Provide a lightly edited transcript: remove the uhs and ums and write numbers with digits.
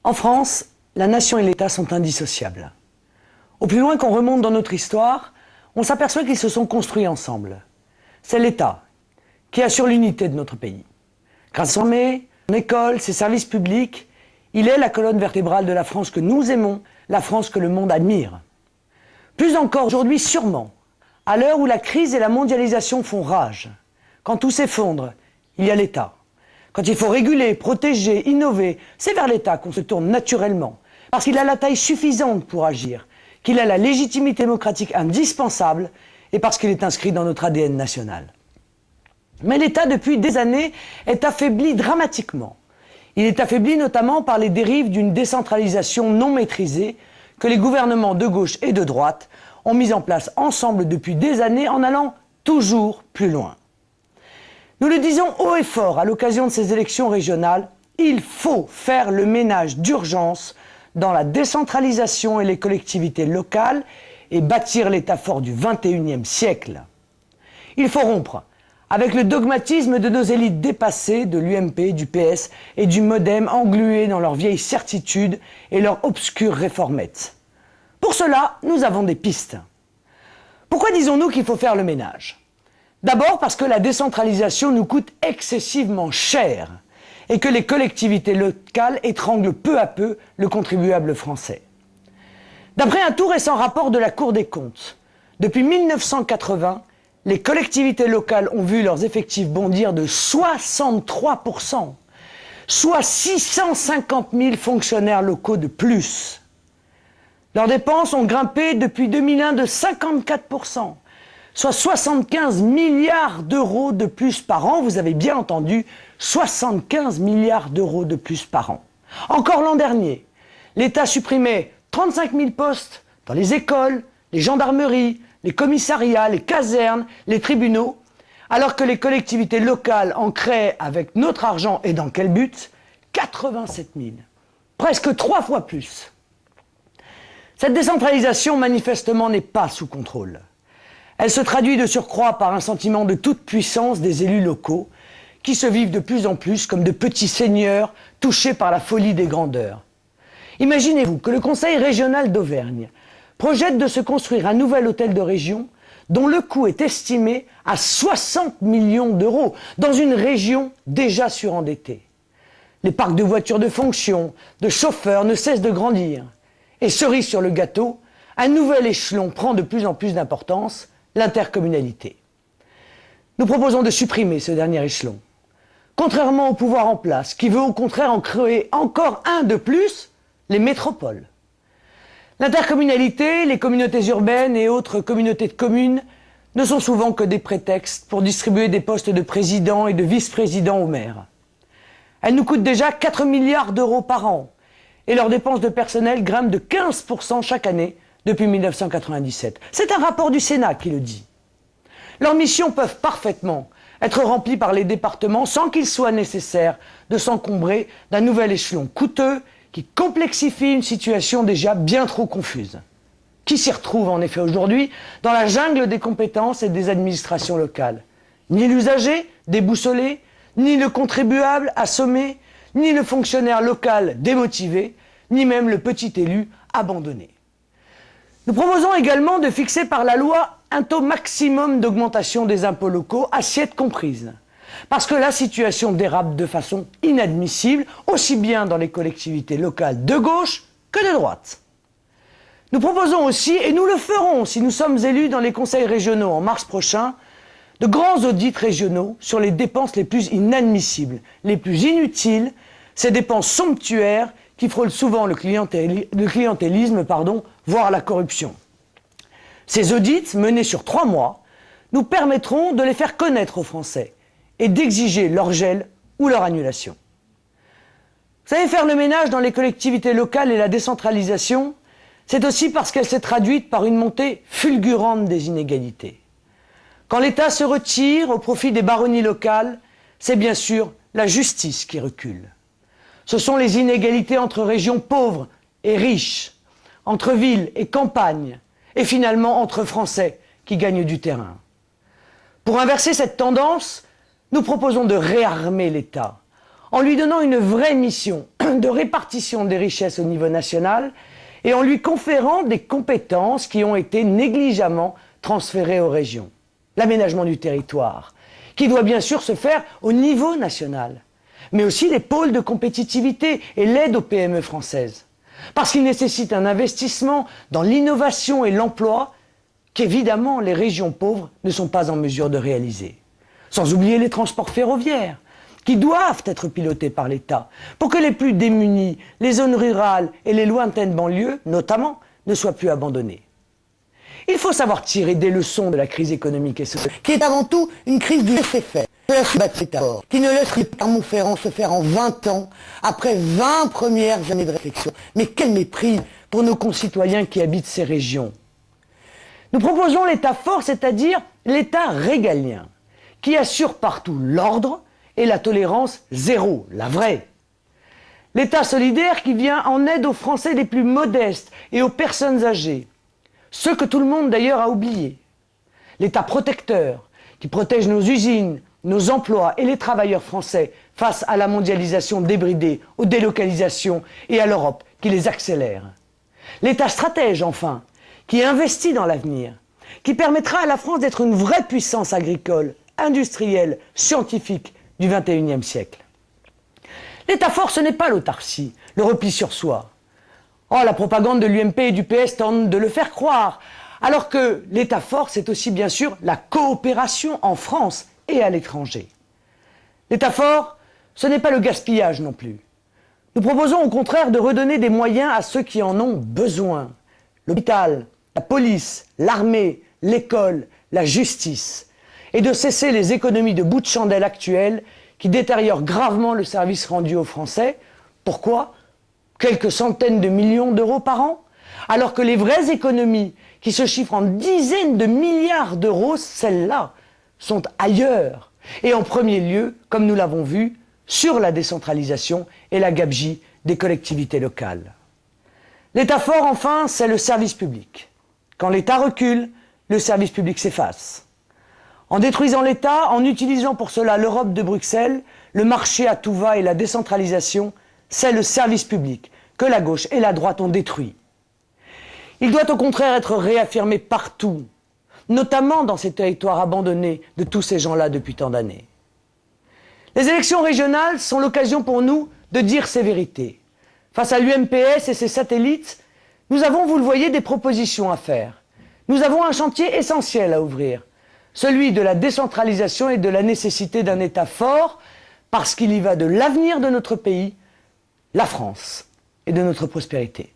En France, la nation et l'État sont indissociables. Au plus loin qu'on remonte dans notre histoire, on s'aperçoit qu'ils se sont construits ensemble. C'est l'État qui assure l'unité de notre pays. Grâce à son armée, son école, ses services publics, il est la colonne vertébrale de la France que nous aimons, la France que le monde admire. Plus encore aujourd'hui, sûrement, à l'heure où la crise et la mondialisation font rage, quand tout s'effondre, il y a l'État. Quand il faut réguler, protéger, innover, c'est vers l'État qu'on se tourne naturellement, parce qu'il a la taille suffisante pour agir, qu'il a la légitimité démocratique indispensable et parce qu'il est inscrit dans notre ADN national. Mais l'État, depuis des années, est affaibli dramatiquement. Il est affaibli notamment par les dérives d'une décentralisation non maîtrisée que les gouvernements de gauche et de droite ont mis en place ensemble depuis des années en allant toujours plus loin. Nous le disons haut et fort à l'occasion de ces élections régionales, il faut faire le ménage d'urgence dans la décentralisation et les collectivités locales et bâtir l'État fort du XXIe siècle. Il faut rompre avec le dogmatisme de nos élites dépassées, de l'UMP, du PS et du MoDem englués dans leurs vieilles certitudes et leurs obscures réformettes. Pour cela, nous avons des pistes. Pourquoi disons-nous qu'il faut faire le ménage ? D'abord parce que la décentralisation nous coûte excessivement cher et que les collectivités locales étranglent peu à peu le contribuable français. D'après un tout récent rapport de la Cour des comptes, depuis 1980, les collectivités locales ont vu leurs effectifs bondir de 63%, soit 650 000 fonctionnaires locaux de plus. Leurs dépenses ont grimpé depuis 2001 de 54%, soit 75 milliards d'euros de plus par an. Vous avez bien entendu, 75 milliards d'euros de plus par an. Encore l'an dernier, l'État supprimait 35 000 postes dans les écoles, les gendarmeries, les commissariats, les casernes, les tribunaux, alors que les collectivités locales en créaient avec notre argent et dans quel but ? 87 000. Presque 3 fois plus. Cette décentralisation, manifestement, n'est pas sous contrôle. Elle se traduit de surcroît par un sentiment de toute puissance des élus locaux qui se vivent de plus en plus comme de petits seigneurs touchés par la folie des grandeurs. Imaginez-vous que le Conseil régional d'Auvergne projette de se construire un nouvel hôtel de région dont le coût est estimé à 60 millions d'euros dans une région déjà surendettée. Les parcs de voitures de fonction, de chauffeurs ne cessent de grandir. Et cerise sur le gâteau, un nouvel échelon prend de plus en plus d'importance, l'intercommunalité. Nous proposons de supprimer ce dernier échelon. Contrairement au pouvoir en place, qui veut au contraire en créer encore un de plus, les métropoles. L'intercommunalité, les communautés urbaines et autres communautés de communes ne sont souvent que des prétextes pour distribuer des postes de président et de vice-président aux maires. Elles nous coûtent déjà 4 milliards d'euros par an et leurs dépenses de personnel grimpent de 15% chaque année depuis 1997. C'est un rapport du Sénat qui le dit. Leurs missions peuvent parfaitement être remplies par les départements sans qu'il soit nécessaire de s'encombrer d'un nouvel échelon coûteux qui complexifie une situation déjà bien trop confuse. Qui s'y retrouve en effet aujourd'hui dans la jungle des compétences et des administrations locales ? Ni l'usager déboussolé, ni le contribuable assommé, ni le fonctionnaire local démotivé, ni même le petit élu abandonné. Nous proposons également de fixer par la loi un taux maximum d'augmentation des impôts locaux, assiette comprise. Parce que la situation dérape de façon inadmissible, aussi bien dans les collectivités locales de gauche que de droite. Nous proposons aussi, et nous le ferons si nous sommes élus dans les conseils régionaux en mars prochain, de grands audits régionaux sur les dépenses les plus inadmissibles, les plus inutiles, ces dépenses somptuaires qui frôlent souvent le clientélisme, voire la corruption. Ces audits, menés sur 3 mois, nous permettront de les faire connaître aux Français et d'exiger leur gel ou leur annulation. Vous savez, faire le ménage dans les collectivités locales et la décentralisation, c'est aussi parce qu'elle s'est traduite par une montée fulgurante des inégalités. Quand l'État se retire au profit des baronnies locales, c'est bien sûr la justice qui recule. Ce sont les inégalités entre régions pauvres et riches, entre villes et campagnes, et finalement entre Français qui gagnent du terrain. Pour inverser cette tendance, nous proposons de réarmer l'État en lui donnant une vraie mission de répartition des richesses au niveau national et en lui conférant des compétences qui ont été négligemment transférées aux régions. L'aménagement du territoire, qui doit bien sûr se faire au niveau national, mais aussi les pôles de compétitivité et l'aide aux PME françaises. Parce qu'il nécessite un investissement dans l'innovation et l'emploi qu'évidemment les régions pauvres ne sont pas en mesure de réaliser. Sans oublier les transports ferroviaires, qui doivent être pilotés par l'État, pour que les plus démunis, les zones rurales et les lointaines banlieues, notamment, ne soient plus abandonnés. Il faut savoir tirer des leçons de la crise économique et sociale, qui est avant tout une crise du laisser-faire, qui ne laisse Clermont-Ferrand se faire en 20 ans, après 20 premières années de réflexion. Mais quel mépris pour nos concitoyens qui habitent ces régions. Nous proposons l'État fort, c'est-à-dire l'État régalien, qui assure partout l'ordre et la tolérance zéro, la vraie. L'État solidaire qui vient en aide aux Français les plus modestes et aux personnes âgées, ceux que tout le monde d'ailleurs a oubliés. L'État protecteur qui protège nos usines, nos emplois et les travailleurs français face à la mondialisation débridée, aux délocalisations et à l'Europe qui les accélère. L'État stratège enfin, qui investit dans l'avenir, qui permettra à la France d'être une vraie puissance agricole, industrielle, scientifique du XXIe siècle. L'État fort, ce n'est pas l'autarcie, le repli sur soi. Oh, la propagande de l'UMP et du PS tente de le faire croire, alors que l'État fort, c'est aussi bien sûr la coopération en France et à l'étranger. L'État fort, ce n'est pas le gaspillage non plus. Nous proposons au contraire de redonner des moyens à ceux qui en ont besoin. L'hôpital, la police, l'armée, l'école, la justice. Et de cesser les économies de bout de chandelle actuelles qui détériorent gravement le service rendu aux Français. Pourquoi ? Quelques centaines de millions d'euros par an, alors que les vraies économies, qui se chiffrent en dizaines de milliards d'euros, celles-là, sont ailleurs. Et en premier lieu, comme nous l'avons vu, sur la décentralisation et la gabegie des collectivités locales. L'État fort, enfin, c'est le service public. Quand l'État recule, le service public s'efface. En détruisant l'État, en utilisant pour cela l'Europe de Bruxelles, le marché à tout va et la décentralisation, c'est le service public que la gauche et la droite ont détruit. Il doit au contraire être réaffirmé partout, notamment dans ces territoires abandonnés de tous ces gens-là depuis tant d'années. Les élections régionales sont l'occasion pour nous de dire ces vérités. Face à l'UMPS et ses satellites, nous avons, vous le voyez, des propositions à faire. Nous avons un chantier essentiel à ouvrir, celui de la décentralisation et de la nécessité d'un État fort, parce qu'il y va de l'avenir de notre pays, la France, et de notre prospérité.